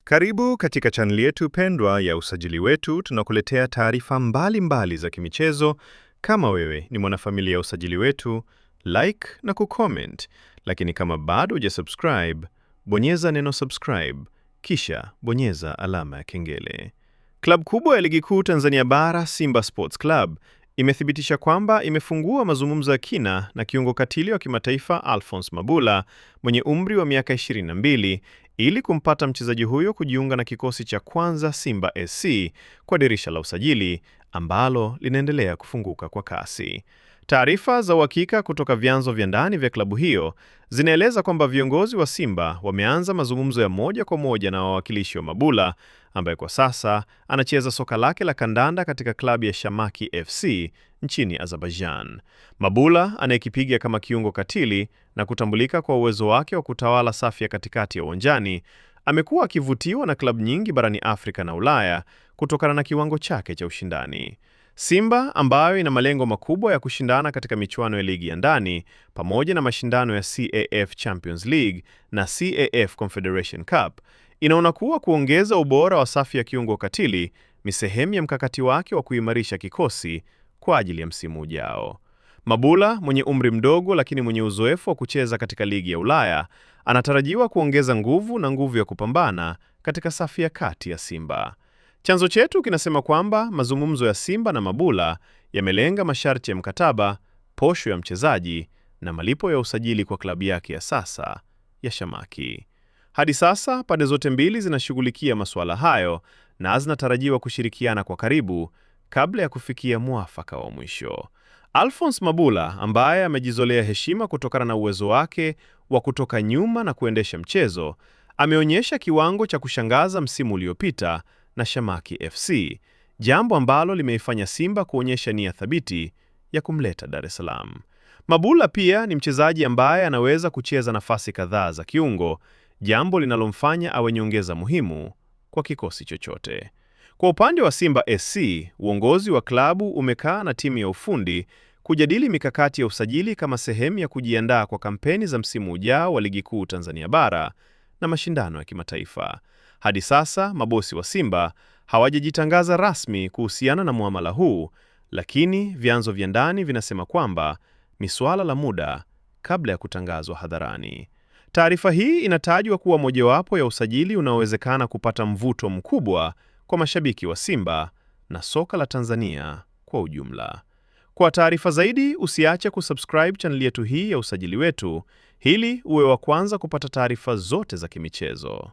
Karibu katika chaneli yetu pendwa ya Usajili Wetu. Tunakuletea taarifa mbalimbali za kimichezo. Kama wewe ni mwanafamilia ya Usajili Wetu, like na kucomment. Lakini kama bado hujasubscribe, bonyeza neno subscribe, kisha bonyeza alama ya kengele. Klabu kubwa ya Ligi Kuu Tanzania Bara, Simba Sports Club, imethibitisha kwamba imefungua mazungumzo ya kina na kiungo katili wa kimataifa Alphonce Mabula mwenye umri wa miaka 22 ili kumpata mchezaji huyo kujiunga na kikosi cha kwanza Simba SC kwa dirisha la usajili ambalo linaendelea kufunguka kwa kasi. Taarifa za uhakika kutoka vyanzo vya ndani vya klabu hiyo zinaeleza kwamba viongozi wa Simba wameanza mazungumzo ya moja kwa moja na wawakilishi wa Mabula ambaye kwa sasa anacheza soka lake la kandanda katika klabu ya Shamaki FC nchini Azerbaijan. Mabula anayekipiga kama kiungo katili na kutambulika kwa uwezo wake wa kutawala safu ya katikati ya uwanjani, amekuwa akivutiwa na klabu nyingi barani Afrika na Ulaya kutokana na kiwango chake cha ushindani. Simba ambayo ina malengo makubwa ya kushindana katika michuano ya ligi ya ndani pamoja na mashindano ya CAF Champions League na CAF Confederation Cup, inaona kuwa kuongeza ubora wa safu ya kiungo katili ni sehemu ya mkakati wake wa kuimarisha kikosi kwa ajili ya msimu ujao. Mabula mwenye umri mdogo lakini mwenye uzoefu wa kucheza katika ligi ya Ulaya anatarajiwa kuongeza nguvu ya kupambana katika safu ya kati ya Simba. Chanzo chetu kinasema kwamba mazungumzo ya Simba na Mabula yamelenga masharti ya mkataba, posho ya mchezaji na malipo ya usajili kwa klabu yake ya sasa ya Shamaki. Hadi sasa pande zote mbili zinashughulikia masuala hayo na zinatarajiwa kushirikiana kwa karibu kabla ya kufikia mwafaka wa mwisho. Alphonce Mabula ambaye amejizolea heshima kutokana na uwezo wake wa kutoka nyuma na kuendesha mchezo, ameonyesha kiwango cha kushangaza msimu uliopita na Shamaki FC, jambo ambalo limeifanya Simba kuonyesha nia thabiti ya kumleta Dar es Salaam. Mabula pia ni mchezaji ambaye anaweza kucheza nafasi kadhaa za kiungo, jambo linalomfanya awe nyongeza muhimu kwa kikosi chochote. Kwa upande wa Simba SC, uongozi wa klabu umekaa na timu ya ufundi kujadili mikakati ya usajili kama sehemu ya kujiandaa kwa kampeni za msimu ujao wa Ligi Kuu Tanzania Bara na mashindano ya kimataifa. Hadi sasa mabosi wa Simba hawajajitangaza rasmi kuhusiana na muamala huu, lakini vyanzo vya ndani vinasema kwamba ni suala la muda kabla ya kutangazwa hadharani. Taarifa hii inatajwa kuwa mojawapo ya usajili unaowezekana kupata mvuto mkubwa kwa mashabiki wa Simba na soka la Tanzania kwa ujumla. Kwa taarifa zaidi, usiache kusubscribe channel yetu hii ya Usajili Wetu, ili uwe wa kwanza kupata taarifa zote za kimichezo.